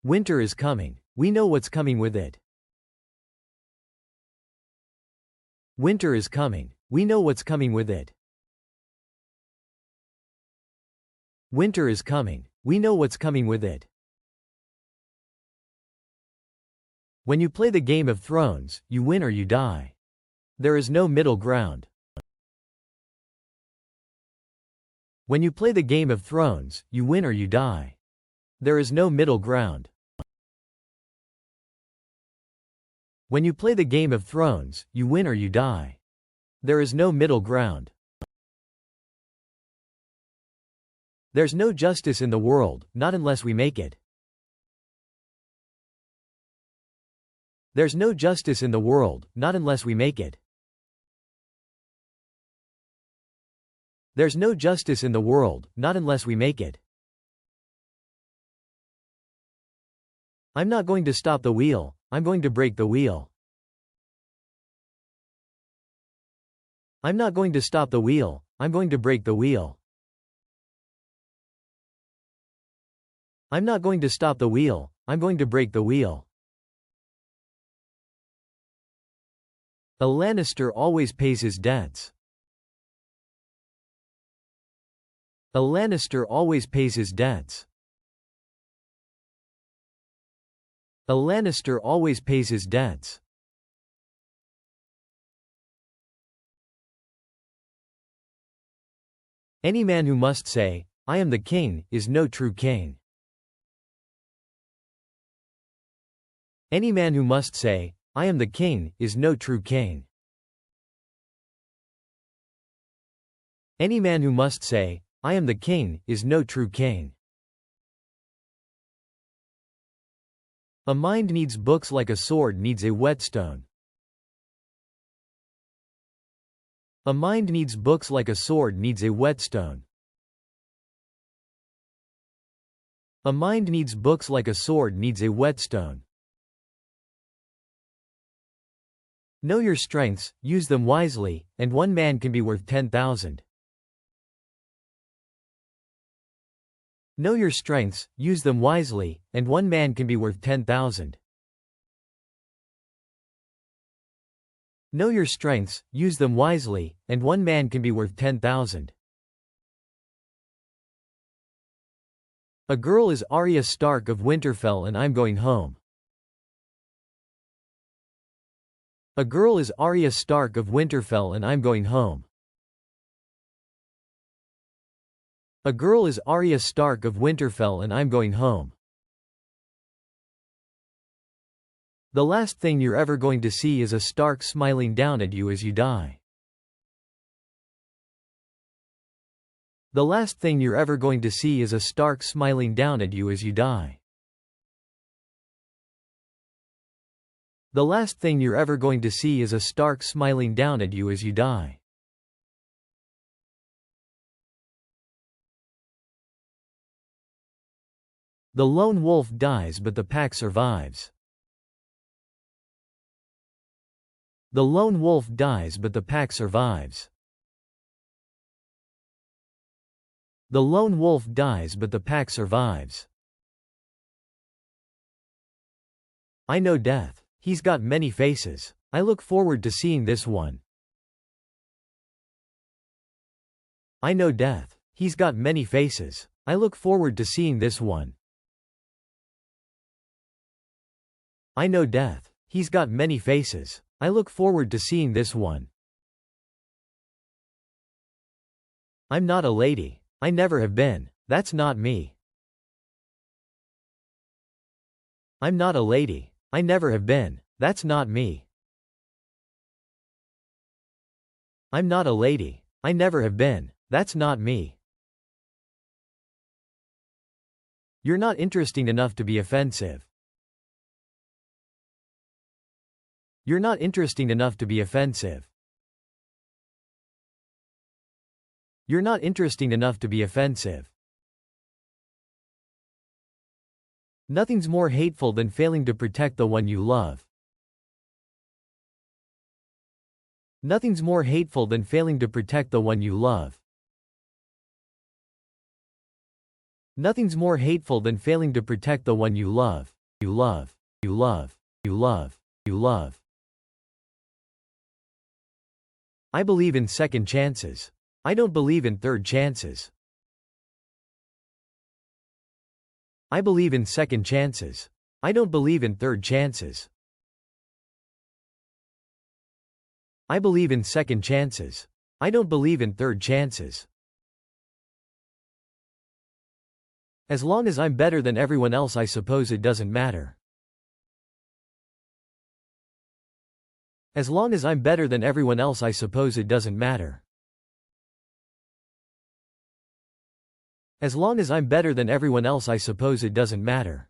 Winter is coming. We know what's coming with it. Winter is coming. We know what's coming with it. Winter is coming. We know what's coming with it. When you play the Game of Thrones, you win or you die. There is no middle ground. When you play the Game of Thrones, you win or you die. There is no middle ground. When you play the Game of Thrones, you win or you die. There is no middle ground. There's no justice in the world, not unless we make it. There's no justice in the world, not unless we make it. There's no justice in the world, not unless we make it. I'm not going to stop the wheel, I'm going to break the wheel. I'm not going to stop the wheel, I'm going to break the wheel. I'm not going to stop the wheel, I'm going to break the wheel. A Lannister always pays his debts. A Lannister always pays his debts. A Lannister always pays his debts. Any man who must say, "I am the king," is no true king. Any man who must say, "I am the king," is no true king. Any man who must say, "I am the king," is no true king. A mind needs books like a sword needs a whetstone. A mind needs books like a sword needs a whetstone. A mind needs books like a sword needs a whetstone. Know your strengths, use them wisely, and one man can be worth 10,000. Know your strengths, use them wisely, and one man can be worth 10,000. Know your strengths, use them wisely, and one man can be worth 10,000. A girl is Arya Stark of Winterfell and I'm going home. A girl is Arya Stark of Winterfell and I'm going home. A girl is Arya Stark of Winterfell and I'm going home. The last thing you're ever going to see is a Stark smiling down at you as you die. The last thing you're ever going to see is a Stark smiling down at you as you die. The last thing you're ever going to see is a Stark smiling down at you as you die. The lone wolf dies but the pack survives. The lone wolf dies but the pack survives. The lone wolf dies but the pack survives. I know death. He's got many faces. I look forward to seeing this one. I know death. He's got many faces. I look forward to seeing this one. I know death. He's got many faces. I look forward to seeing this one. I'm not a lady. I never have been. That's not me. I'm not a lady. I never have been. That's not me. I'm not a lady. I never have been. That's not me. You're not interesting enough to be offensive. You're not interesting enough to be offensive. You're not interesting enough to be offensive. Nothing's more hateful than failing to protect the one you love. Nothing's more hateful than failing to protect the one you love. Nothing's more hateful than failing to protect the one you love. You love. You love. You love. You love. I believe in second chances. I don't believe in third chances. I believe in second chances. I don't believe in third chances. I believe in second chances. I don't believe in third chances. As long as I'm better than everyone else, I suppose it doesn't matter. As long as I'm better than everyone else, I suppose it doesn't matter. As long as I'm better than everyone else, I suppose it doesn't matter.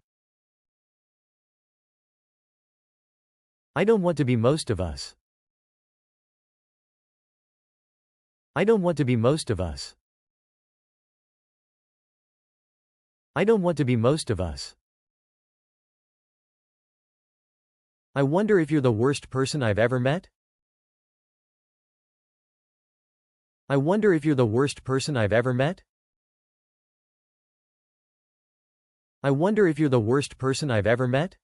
I don't want to be most of us. I don't want to be most of us. I don't want to be most of us. I wonder if you're the worst person I've ever met? I wonder if you're the worst person I've ever met? I wonder if you're the worst person I've ever met?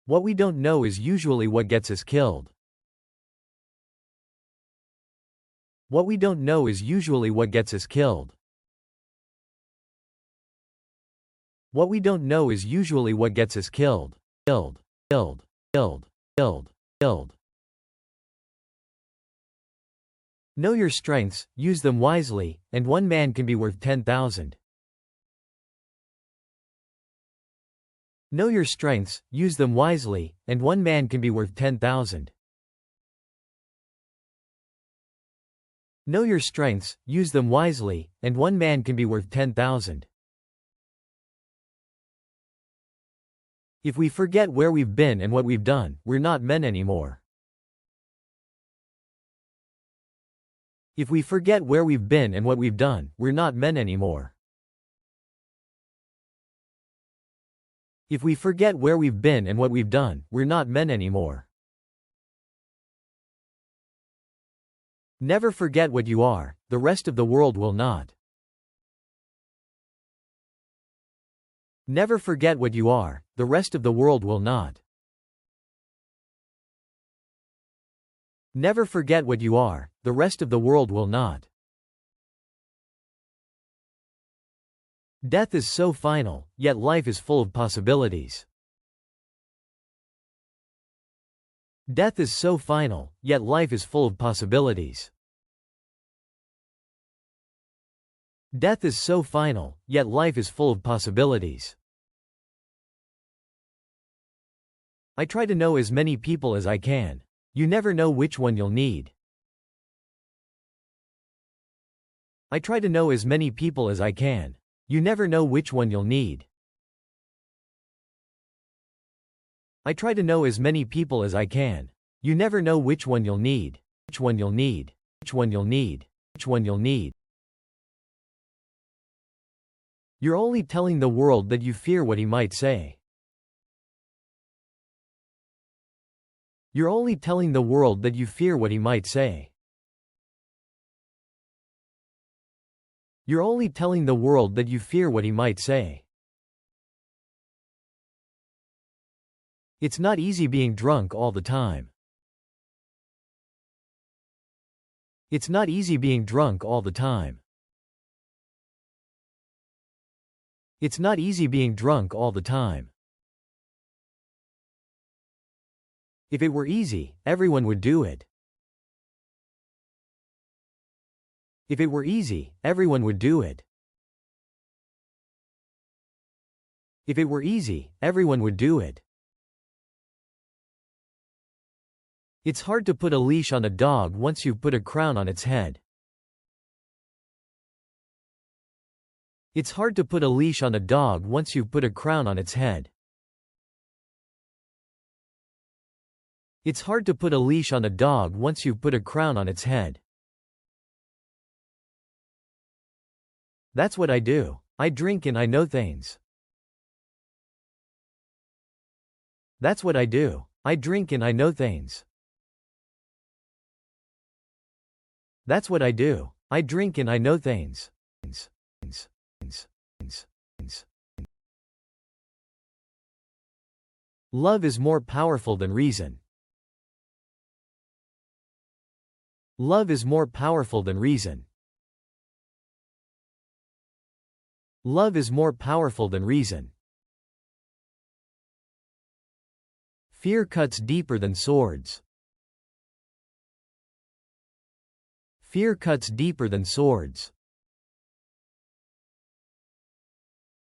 What we don't know is usually what gets us killed. What we don't know is usually what gets us killed. What we don't know is usually what gets us killed. Killed. Killed. Killed. Killed. Killed. Know your strengths, use them wisely, and one man can be worth 10,000. Know your strengths, use them wisely, and one man can be worth 10,000. Know your strengths, use them wisely, and one man can be worth 10,000. If we forget where we've been and what we've done, we're not men anymore. If we forget where we've been and what we've done, we're not men anymore. If we forget where we've been and what we've done, we're not men anymore. Never forget what you are, the rest of the world will not. Never forget what you are, the rest of the world will not. Never forget what you are, the rest of the world will not. Death is so final, yet life is full of possibilities. Death is so final, yet life is full of possibilities. Death is so final, yet life is full of possibilities. I try to know as many people as I can. You never know which one you'll need. I try to know as many people as I can. You never know which one you'll need. I try to know as many people as I can. You never know which one you'll need. Which one you'll need. Which one you'll need. Which one you'll need. You're only telling the world that you fear what he might say. You're only telling the world that you fear what he might say. You're only telling the world that you fear what he might say. It's not easy being drunk all the time. It's not easy being drunk all the time. It's not easy being drunk all the time. If it were easy, everyone would do it. If it were easy, everyone would do it. If it were easy, everyone would do it. It's hard to put a leash on a dog once you've put a crown on its head. It's hard to put a leash on a dog once you've put a crown on its head. It's hard to put a leash on a dog once you've put a crown on its head. That's what I do. I drink and I know things. That's what I do. I drink and I know things. That's what I do. I drink and I know things. Love is more powerful than reason. Love is more powerful than reason. Love is more powerful than reason. Fear cuts deeper than swords. Fear cuts deeper than swords.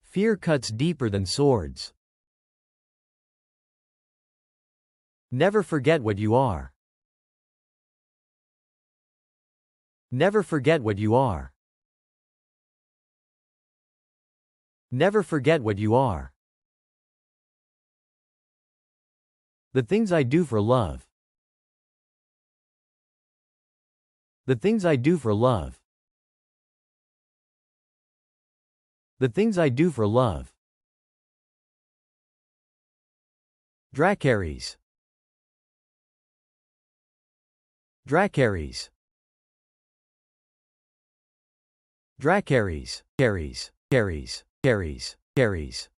Fear cuts deeper than swords. Never forget what you are. Never forget what you are. Never forget what you are. The things I do for love. The things I do for love. The things I do for love. Dracarys. Dracarys. Dracarys. Carries. Carries. Carries. Carries.